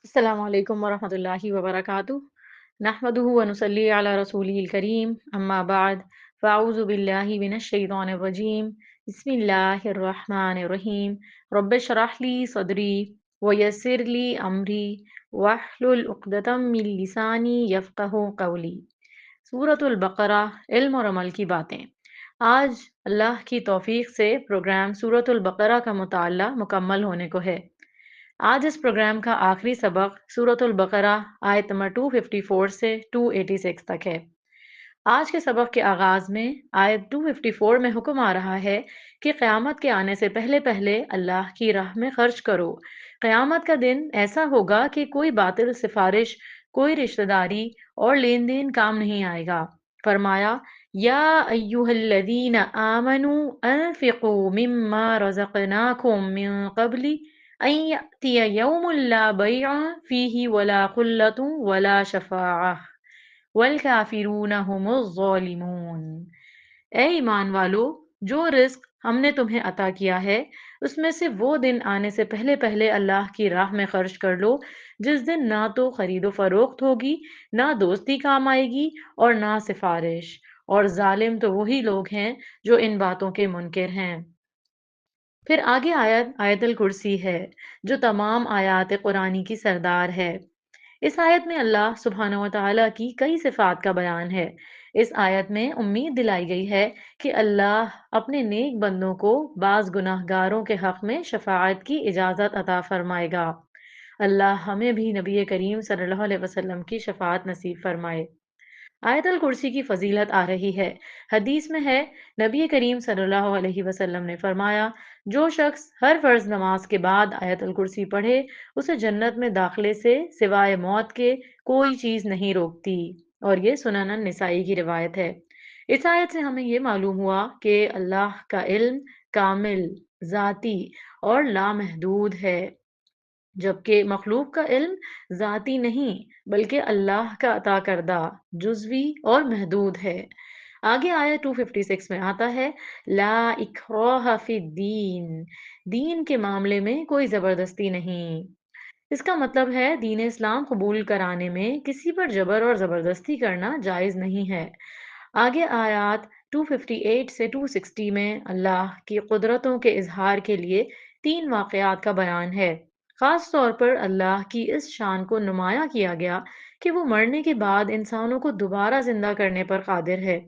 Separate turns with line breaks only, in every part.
अस्सलामु अलैकुम वरहमतुल्लाहि वबरकातुहू नहमदुहु व नुसल्ली अला रसूलिहिल करीम अम्मा बाद फ़अऊज़ु बिल्लाहि मिनश शैतानिर रजीम बिस्मिल्लाहिर रहमानिर रहीम रब्बिशरह ली सदरी व यस्सिर ली अमरी वहलुल उक़दतम मिन लिसानी यफ़क़हू क़ौली। सूरतुल बक़रा, इल्म और अमल की बातें। आज अल्लाह की तौफ़ीक़ से प्रोग्राम सूरतुल बक़रा का मुताला मुकम्मल होने को है। आज इस प्रोग्राम का आखिरी सबक सूरतुल बक़रा आयत नंबर 254 से 286 तक है। आज के सबक के आगाज़ में आयत 254 में हुक्म आ रहा है कि क़यामत के आने से पहले पहले अल्लाह की राह में खर्च करो। क़यामत का दिन ऐसा होगा कि कोई बातिल सिफारिश, कोई रिश्तेदारी और लेन देन काम नहीं आएगा। फरमाया, या अय्युहल्लज़ीना आमनू अनफ़िक़ू मिम्मा रज़क़नाकुम मिन क़ब्लि अन यअतिय यौमुन ला बैअ फ़ीहि वला ख़ुल्लतुन वला शफ़ाअह वल काफ़िरून हुमुज़ ज़ालिमून। ए ईमान वालो, जो रिस्क हमने तुम्हें अता किया है उसमें से वो दिन आने से पहले पहले अल्लाह की राह में खर्च कर लो, जिस दिन ना तो खरीदो फरोख्त होगी, ना दोस्ती काम आएगी और ना सिफारिश। और जालिम तो वही लोग हैं जो इन बातों के मुनकिर हैं। फिर आगे आयत आयतुल कुर्सी है, जो तमाम आयात कुरानी की सरदार है। इस आयत में अल्लाह सुब्हानहू व तआला की कई सिफ़ात का बयान है। इस आयत में उम्मीद दिलाई गई है कि अल्लाह अपने नेक बंदों को बाज़ गुनाहगारों के हक़ में शफ़ाअत की इजाज़त अता फ़रमाएगा। अल्लाह हमें भी नबी करीम सल्लल्लाहु अलैहि वसल्लम की शफ़ाअत नसीब फ़रमाए। आयतुल कुर्सी की फ़ज़ीलत आ रही है। हदीस में है, नबी करीम सल्लल्लाहु अलैहि वसल्लम ने फरमाया, जो शख्स हर फ़र्ज़ नमाज के बाद आयतुल कुर्सी पढ़े, उसे जन्नत में दाखिले से सिवाय मौत के कोई चीज़ नहीं रोकती। और ये सुनन निसाई की रिवायत है। इस आयत से हमें ये मालूम हुआ कि अल्लाह का इल्म कामिल, ज़ाती और लामहदूद है, जबकि मखलूक का इल्म ज़ाती नहीं बल्कि अल्लाह का अता करदा, जुज़वी और महदूद है। आगे आयत 256 में आता है, ला इक्राह फिद्दीन, दीन के मामले में कोई ज़बरदस्ती नहीं। इसका मतलब है दीन इस्लाम कबूल कराने में किसी पर जबर और ज़बरदस्ती करना जायज़ नहीं है। आगे आयत 258 से 260 में अल्लाह की कुदरतों के इजहार के लिए 3 वाक़यात का बयान है। ख़ास तौर पर अल्लाह की इस शान को नुमाया किया गया कि वो मरने के बाद इंसानों को दोबारा जिंदा करने पर कादिर है।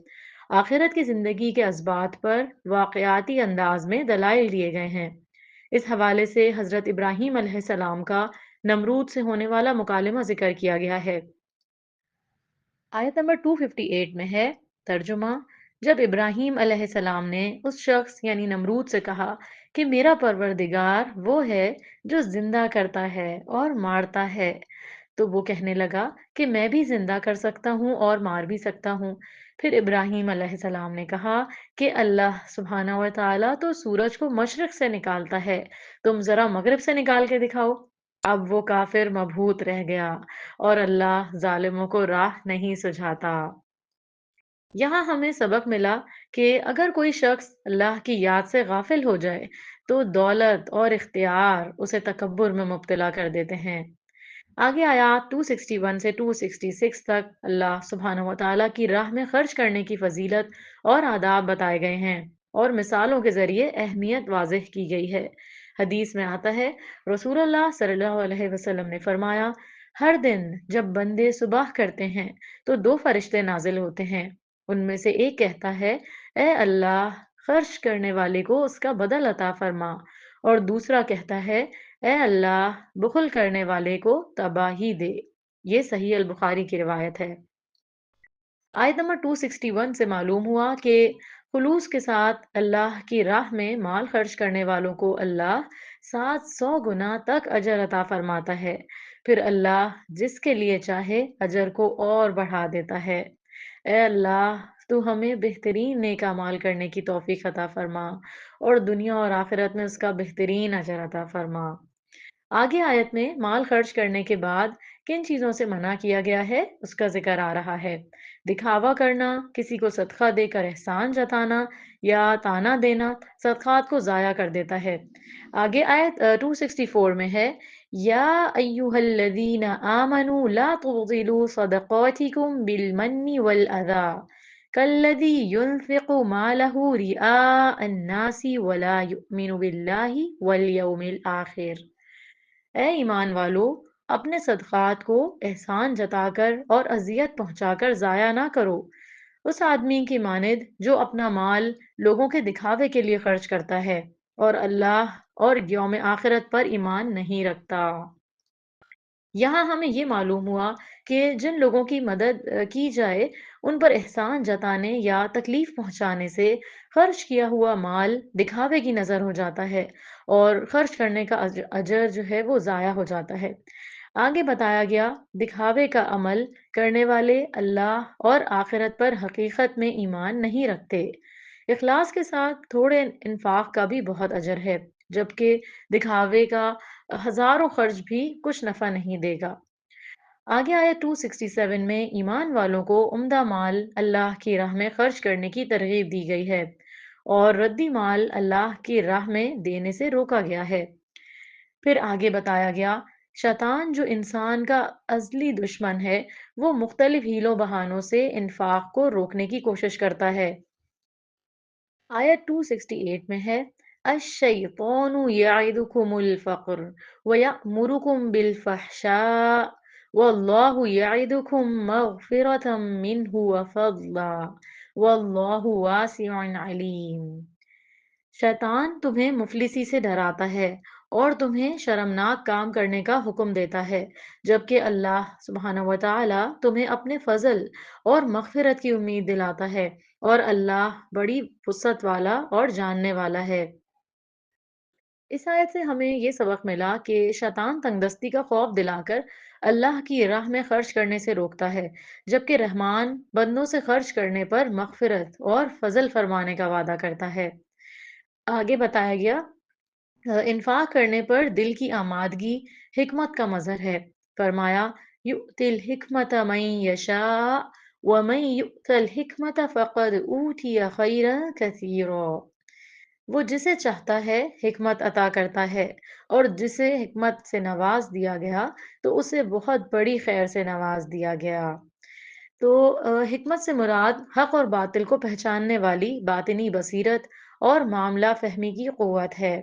आखिरत की ज़िंदगी के असबात पर वाक़याती अंदाज में दलाइल दिए गए हैं। इस हवाले से हज़रत इब्राहीम अलैहिस्सलाम का नमरूद से होने वाला मुकालमा ज़िक्र किया गया है। आयत नंबर 258 में है, तर्जुमा, जब इब्राहीम अलैहिस्सलाम ने उस शख्स यानी नमरूद से कहा कि मेरा परवरदिगार वो है जो जिंदा करता है और मारता है, तो वो कहने लगा कि मैं भी जिंदा कर सकता हूँ और मार भी सकता हूँ। फिर इब्राहीम अलैहिस्सलाम ने कहा कि अल्लाह सुब्हानहू व तआला तो सूरज को मशरिक से निकालता है, तुम जरा मगरिब से निकाल के दिखाओ। अब वो काफिर मबहूत रह गया और अल्लाह जालिमों को राह नहीं सुझाता। यहाँ हमें सबक मिला कि अगर कोई शख्स अल्लाह की याद से गाफिल हो जाए, तो दौलत और इख्तियार उसे तकब्बुर में मुब्तला कर देते हैं। आगे आयत 261 से 266 तक अल्लाह सुब्हानहू व तआला की राह में खर्च करने की फजीलत और आदाब बताए गए हैं और मिसालों के जरिए अहमियत वाज़ेह की गई है। हदीस में आता है, रसूलुल्लाह सल्लल्लाहु अलैहि वसल्लम ने फरमाया, हर दिन जब बंदे सुबह करते हैं तो 2 फरिश्ते नाजिल होते हैं। उनमें से एक कहता है, ए अल्लाह, खर्च करने वाले को उसका बदल अता फरमा। और दूसरा कहता है, ए अल्लाह, बुखल करने वाले को तबाही दे। ये सही अल बुखारी की रिवायत है। आयत नंबर 261 से मालूम हुआ कि खुलूस के साथ अल्लाह की राह में माल खर्च करने वालों को अल्लाह 700 गुना तक अजर अता फरमाता है। फिर अल्लाह जिसके लिए चाहे अजर को और बढ़ा देता है। ए अल्लाह, तू हमें बेहतरीन नेक अमाल करने की तौफीक अता फरमा और दुनिया और आखिरत में उसका बेहतरीन अजर अता फरमा। आगे आयत में माल खर्च करने के बाद किन चीजों से मना किया गया है उसका जिक्र आ रहा है। दिखावा करना, किसी को सदका देकर एहसान जताना या ताना देना सदकात को जाया कर देता है। आगे आयत 264 में है, या अय्युहल्लज़ीना आमनू ला तुब्तिलू सदक़ातिकुम बिलमन्नि वल अज़ा कल्लज़ी युनफ़िक़ु मालहु रिआअ अन्नासी वला युमिनु बिल्लाहि वल यौमिल आखिर। ए ईमान वालो, अपने सदक़ात को एहसान जताकर और अज़ियत पहुंचाकर ज़ाया ना करो, उस आदमी की मानिद जो अपना माल लोगों के दिखावे के लिए खर्च करता है और अल्लाह और यौम आखिरत पर ईमान नहीं रखता। यहाँ हमें ये मालूम हुआ कि जिन लोगों की मदद की जाए उन पर एहसान जताने या तकलीफ पहुंचाने से खर्च किया हुआ माल दिखावे की नजर हो जाता है और खर्च करने का अजर जो है वो जाया हो जाता है। आगे बताया गया, दिखावे का अमल करने वाले अल्लाह और आखिरत पर हकीकत में ईमान नहीं रखते। इखलास के साथ थोड़े इन्फाक का भी बहुत अजर है, जबकि दिखावे का हजारों खर्च भी कुछ नफा नहीं देगा। आगे आयत 267 में ईमान वालों को उम्दा माल अल्लाह की राह में खर्च करने की तरगीब दी गई है और रद्दी माल अल्लाह की राह में देने से रोका गया है। फिर आगे बताया गया, शैतान जो इंसान का असली दुश्मन है, वो मुख्तलिफ हीलों बहानों से इन्फाक को रोकने की कोशिश करता है। आयत 268 में है, अश-शैतानु यइदुकुमुल फ़क्र व यअमुरुकुम बिल फ़हशा वल्लाहु यइदुकुम मग़फ़िरतम मिन्हु व फ़ज़ला वल्लाहु वासिउन अलीम। शैतान तुम्हें मुफलिसी से डराता है और तुम्हें शर्मनाक काम करने का हुक्म देता है, जबकि अल्लाह सुब्हानहू व तआला तुम्हें अपने फजल और मगफिरत की उम्मीद दिलाता है और अल्लाह बड़ी वुसअत वाला और जानने वाला है। इस आयत से हमें ये सबक मिला कि शैतान तंगदस्ती का खौफ दिलाकर अल्लाह की राह में खर्च करने से रोकता है, जबकि रहमान बंदों से खर्च करने पर मगफिरत और फजल फरमाने का वादा करता है। आगे बताया गया, इन्फाक करने पर दिल की आमादगी हिकमत का मजहर है। फरमाया, युतिल हिकमत मन यशा व मन युतल हिकमत फ़क़द ऊतिय खैरन कसीरा। वो जिसे चाहता है हिकमत अता करता है और जिसे हिकमत से नवाज दिया गया तो उसे बहुत बड़ी खैर से नवाज दिया गया। तो हिकमत से मुराद हक और बातिल को पहचानने वाली बातिनी बसीरत और मामला फहमी की क़ुव्वत है।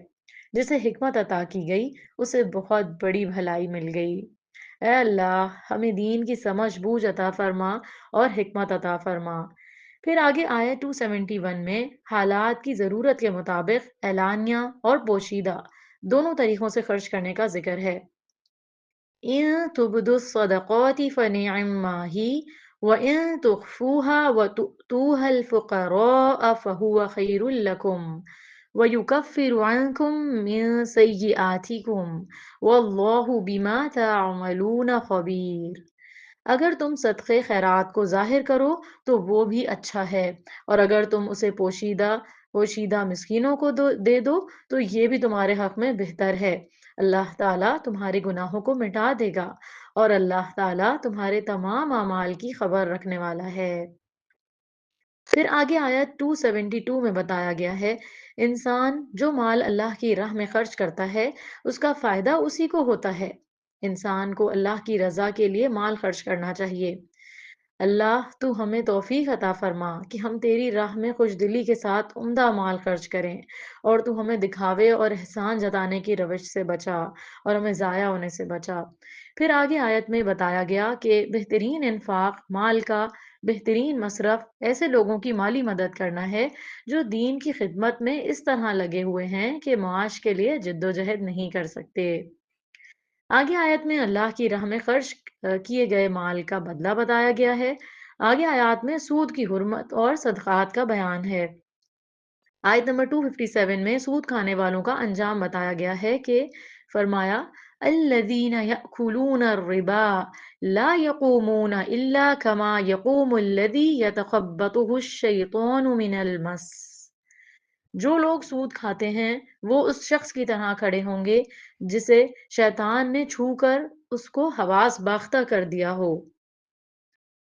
जिसे हिकमत अता की गई उसे बहुत बड़ी भलाई मिल गई। ऐ अल्लाह, हमें दीन की समझ बूझ अता फरमा और हिकमत अता फरमा। फिर आगे आयत 271 में हालात की ज़रूरत के मुताबिक एलानिया और पोशीदा दोनों तरीकों से खर्च करने का जिक्र है। इन तुबदु सदक़ाति फ़निअम्मा ही व इन तुख्फूहा व तु'तूहल फ़ुक़राअ फ़हुव खैरुल लकुम व युकफ्फिरु अन्कुम मिन सय्यिआतिकुम वल्लाहु बिमा तअमलून ख़बीर। अगर तुम सदक़े खैरात को ज़ाहिर करो तो वो भी अच्छा है, और अगर तुम उसे पोशीदा पोशीदा मिस्कीनों को दे दो तो ये भी तुम्हारे हक में बेहतर है। अल्लाह ताला तुम्हारे गुनाहों को मिटा देगा और अल्लाह ताला तुम्हारे तमाम अमाल की खबर रखने वाला है। फिर आगे आयत 272 में बताया गया है, इंसान जो माल अल्लाह की राह में खर्च करता है उसका फायदा उसी को होता है। इंसान को अल्लाह की रजा के लिए माल खर्च करना चाहिए। अल्लाह, तू हमें तौफीक अता फरमा कि हम तेरी राह में खुश दिली के साथ उम्दा माल खर्च करें, और तू हमें दिखावे और एहसान जताने की रविश से बचा और हमें ज़ाया होने से बचा। फिर आगे आयत में बताया गया कि बेहतरीन इन्फाक माल का बेहतरीन मसरफ ऐसे लोगों की माली मदद करना है जो दीन की खिदमत में इस तरह लगे हुए हैं कि माश के लिए जिद्दोजहद नहीं कर सकते। आगे आयत में अल्लाह की राह में खर्च किए गए माल का बदला बताया गया है। आगे आयत में सूद की हुर्मत और सदक़ात का बयान है। आयत नंबर 257 में सूद खाने वालों का अंजाम बताया गया है कि फरमाया, अल्लज़ीना यअकुलून रिबा ला यक़ूमून इल्ला कमा यक़ूमुल्लज़ी यतख़ब्बतुहु शैतानु मिनल मस। जो लोग सूद खाते हैं वो उस शख्स की तरह खड़े होंगे जिसे शैतान ने छूकर उसको हवास बाख्ता कर दिया हो।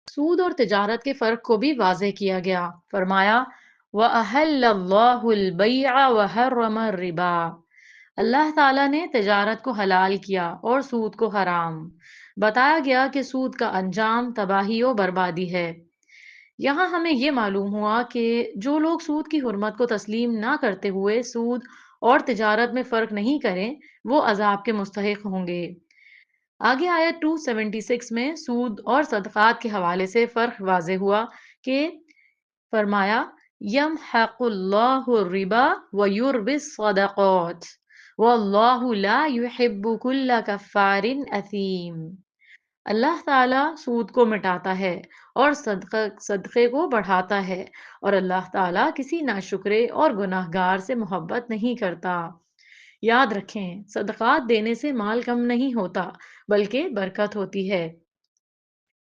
सूद और तिजारत के फर्क को भी वाज़ेह किया गया। फरमाया, व अहल्लल्लाहुल बैअ व हर्रम रिबा। اللہ تعالیٰ نے تجارت کو حلال کیا اور سود کو حرام۔ بتایا گیا کہ سود کا انجام تباہی و بربادی ہے۔ یہاں ہمیں یہ معلوم ہوا کہ جو لوگ سود کی حرمت کو تسلیم نہ کرتے ہوئے سود اور تجارت میں فرق نہیں کریں، وہ عذاب کے مستحق ہوں گے۔ آگے آیت 276 میں سود اور صدقات کے حوالے سے فرق واضح ہوا کہ فرمایا یمحق اللہ الربا ویربی الصدقات واللہ لا یحب کل کفار اثیم۔ اللہ تعالیٰ سود کو مٹاتا ہے اور صدقے کو بڑھاتا ہے، اور اللہ تعالیٰ کسی ناشکرے اور گناہ گار سے محبت نہیں کرتا۔ یاد رکھیں، صدقات دینے سے مال کم نہیں ہوتا بلکہ برکت ہوتی ہے۔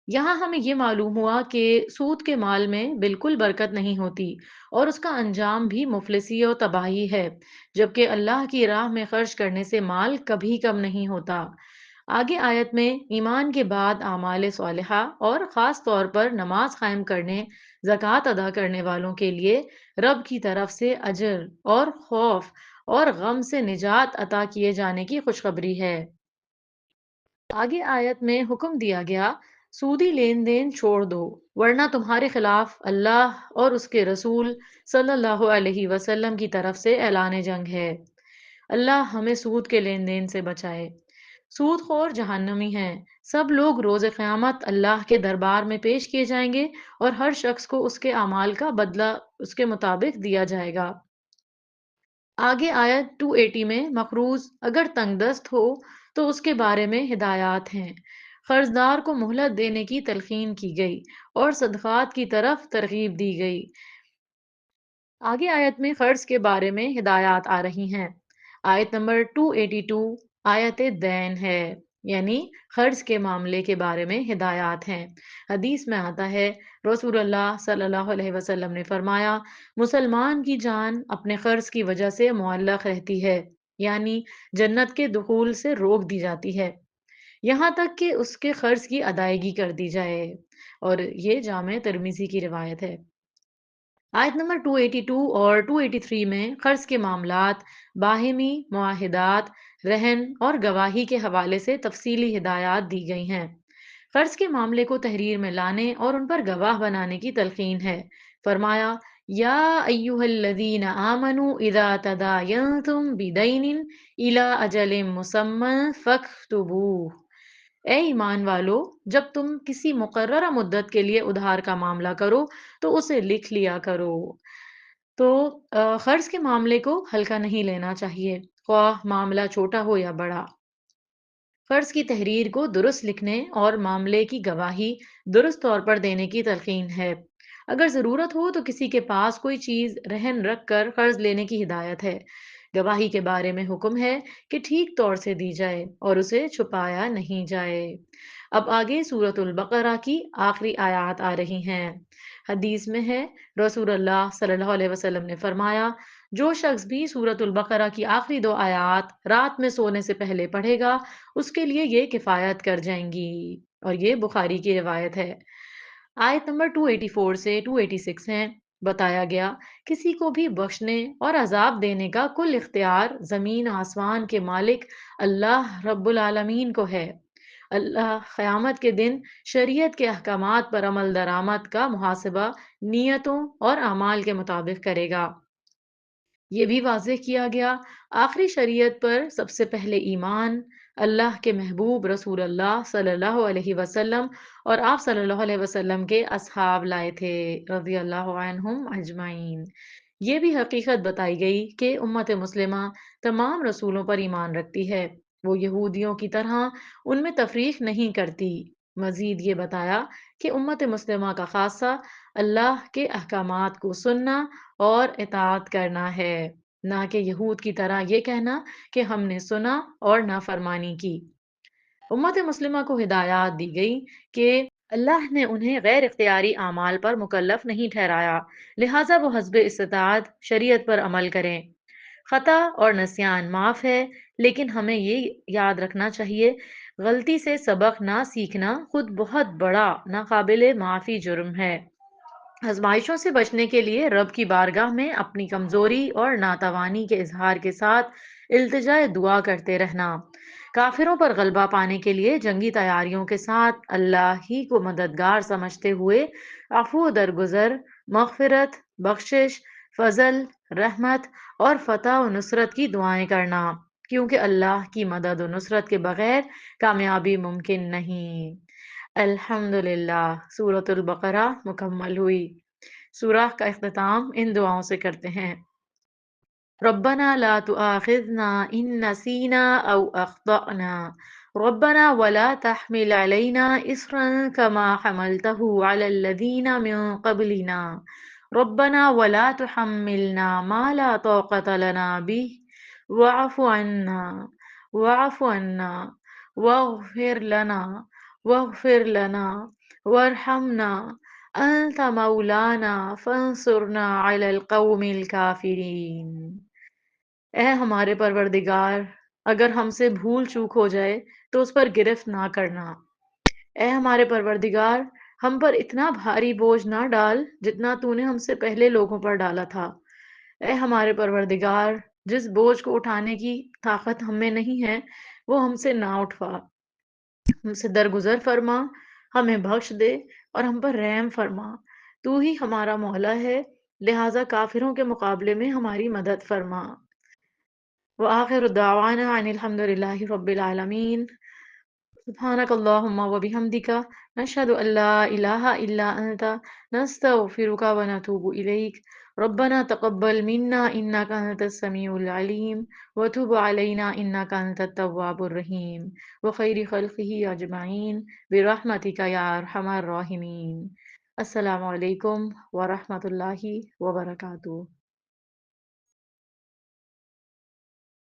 یہاں ہمیں یہ معلوم ہوا کہ سود کے مال میں بالکل برکت نہیں ہوتی اور اس کا انجام بھی مفلسی اور تباہی ہے، جبکہ اللہ کی راہ میں خرچ کرنے سے مال کبھی کم نہیں ہوتا۔ آگے آیت میں ایمان کے بعد اعمال صالحہ اور خاص طور پر نماز قائم کرنے، زکوٰۃ ادا کرنے والوں کے لیے رب کی طرف سے اجر اور خوف اور غم سے نجات عطا کیے جانے کی خوشخبری ہے۔ آگے آیت میں حکم دیا گیا سودی لین دین چھوڑ دو، ورنہ تمہارے خلاف اللہ اور اس کے رسول صلی اللہ علیہ وسلم کی طرف سے اعلان جنگ ہے۔ اللہ ہمیں سود کے لین دین سے بچائے۔ سود خور جہنمی ہیں۔ سب لوگ روز قیامت اللہ کے دربار میں پیش کیے جائیں گے اور ہر شخص کو اس کے اعمال کا بدلہ اس کے مطابق دیا جائے گا۔ آگے آیت 280 میں مقروض اگر تنگ دست ہو تو اس کے بارے میں ہدایات ہیں۔ قرض دار کو مہلت دینے کی تلقین کی گئی اور صدقات کی طرف ترغیب دی گئی۔ آگے آیت میں قرض کے بارے میں ہدایات آ رہی ہیں۔ آیت نمبر 282 آیت دین ہے، یعنی قرض کے معاملے کے بارے میں ہدایات ہیں۔ حدیث میں آتا ہے رسول اللہ صلی اللہ علیہ وسلم نے فرمایا مسلمان کی جان اپنے قرض کی وجہ سے معلق رہتی ہے، یعنی جنت کے دخول سے روک دی جاتی ہے یہاں تک کہ اس کے قرض کی ادائیگی کر دی جائے، اور یہ جامع ترمذی کی روایت ہے۔ آیت نمبر 282 اور 283 میں قرض کے معاملات، باہمی معاہدات، رہن اور گواہی کے حوالے سے تفصیلی ہدایات دی گئی ہیں۔ قرض کے معاملے کو تحریر میں لانے اور ان پر گواہ بنانے کی تلقین ہے۔ فرمایا یا ایہا الذین آمنوا اذا تداینتم بدین الی اجل مسمی فاکتبوہ۔ اے ایمان والو، جب تم کسی مقررہ مدت کے لیے ادھار کا معاملہ کرو تو اسے لکھ لیا کرو۔ تو قرض کے معاملے کو ہلکا نہیں لینا چاہیے، خواہ معاملہ چھوٹا ہو یا بڑا۔ قرض کی تحریر کو درست لکھنے اور معاملے کی گواہی درست طور پر دینے کی تلقین ہے۔ اگر ضرورت ہو تو کسی کے پاس کوئی چیز رہن رکھ کر قرض لینے کی ہدایت ہے۔ گواہی کے بارے میں حکم ہے کہ ٹھیک طور سے دی جائے اور اسے چھپایا نہیں جائے۔ اب آگے سورۃ البقرہ کی آخری آیات آ رہی ہیں۔ حدیث میں ہے رسول اللہ صلی اللہ علیہ وسلم نے فرمایا جو شخص بھی سورۃ البقرہ کی آخری 2 آیات رات میں سونے سے پہلے پڑھے گا اس کے لیے یہ کفایت کر جائیں گی، اور یہ بخاری کی روایت ہے۔ آیت نمبر 284 سے 286 ہیں۔ بتایا گیا کسی کو بھی بخشنے اور عذاب دینے کا کل اختیار زمین آسمان کے مالک اللہ رب العالمین کو ہے۔ اللہ قیامت کے دن شریعت کے احکامات پر عمل درآمد کا محاسبہ نیتوں اور اعمال کے مطابق کرے گا۔ یہ بھی واضح کیا گیا آخری شریعت پر سب سے پہلے ایمان اللہ کے محبوب رسول اللہ صلی اللہ علیہ وسلم اور آپ صلی اللہ علیہ وسلم کے اصحاب لائے تھے رضی اللہ عنہم اجمعین۔ یہ بھی حقیقت بتائی گئی کہ امت مسلمہ تمام رسولوں پر ایمان رکھتی ہے، وہ یہودیوں کی طرح ان میں تفریق نہیں کرتی۔ مزید یہ بتایا کہ امت مسلمہ کا خاصہ اللہ کے احکامات کو سننا اور اطاعت کرنا ہے، نہ کہ یہود کی طرح یہ کہنا کہ ہم نے سنا اور نافرمانی کی۔ امت مسلمہ کو ہدایات دی گئی کہ اللہ نے انہیں غیر اختیاری اعمال پر مکلف نہیں ٹھہرایا، لہٰذا وہ حسب استطاعت شریعت پر عمل کریں۔ خطا اور نسیان معاف ہے، لیکن ہمیں یہ یاد رکھنا چاہیے غلطی سے سبق نہ سیکھنا خود بہت بڑا ناقابل معافی جرم ہے۔ آزمائشوں سے بچنے کے لیے رب کی بارگاہ میں اپنی کمزوری اور ناتوانی کے اظہار کے ساتھ التجائے دعا کرتے رہنا۔ کافروں پر غلبہ پانے کے لیے جنگی تیاریوں کے ساتھ اللہ ہی کو مددگار سمجھتے ہوئے عفو درگزر، مغفرت، بخشش، فضل، رحمت اور فتح و نصرت کی دعائیں کرنا، کیونکہ اللہ کی مدد و نصرت کے بغیر کامیابی ممکن نہیں۔ الحمد للہ، سورۃ البقرہ مکمل ہوئی۔ سورہ کا اختتام ان دعاؤں سے کرتے ہیں: ربنا لا تؤاخذنا إن نسينا أو أخطأنا، ربنا ولا تحمل علينا إصرا كما حملته على الذين من قبلنا، ربنا ولا تحملنا ما لا طاقة لنا به، واعف عنا واعف عنا واغفر لنا وارحمنا أنت مولانا فانصرنا على القوم الكافرين۔ اے ہمارے پروردگار، اگر ہم سے بھول چوک ہو جائے تو اس پر گرفت نہ کرنا۔ اے ہمارے پروردگار، ہم پر اتنا بھاری بوجھ نہ ڈال جتنا تو نے ہم سے پہلے لوگوں پر ڈالا تھا۔ اے ہمارے پروردگار، جس بوجھ کو اٹھانے کی طاقت ہم میں نہیں ہے وہ ہم سے نہ اٹھوا، ہم سے درگزر فرما، ہمیں بخش دے اور ہم پر رحم فرما۔ تو ہی ہمارا مولا ہے، لہٰذا کافروں کے مقابلے میں ہماری مدد فرما۔ وآخر دعوانا عن الحمد لله رب العالمين۔ سبحانك اللهم وبحمدك نشهد أن لا إله إلا أنت نستغفرك ونتوب إليك، ربنا تقبل منا إنك أنت السميع العليم وتب علينا إنك أنت التواب الرحيم وخير خلقه أجمعين برحمتك يا أرحم الراحمين۔ السلام علیکم ورحمۃ اللہ وبرکاتہ۔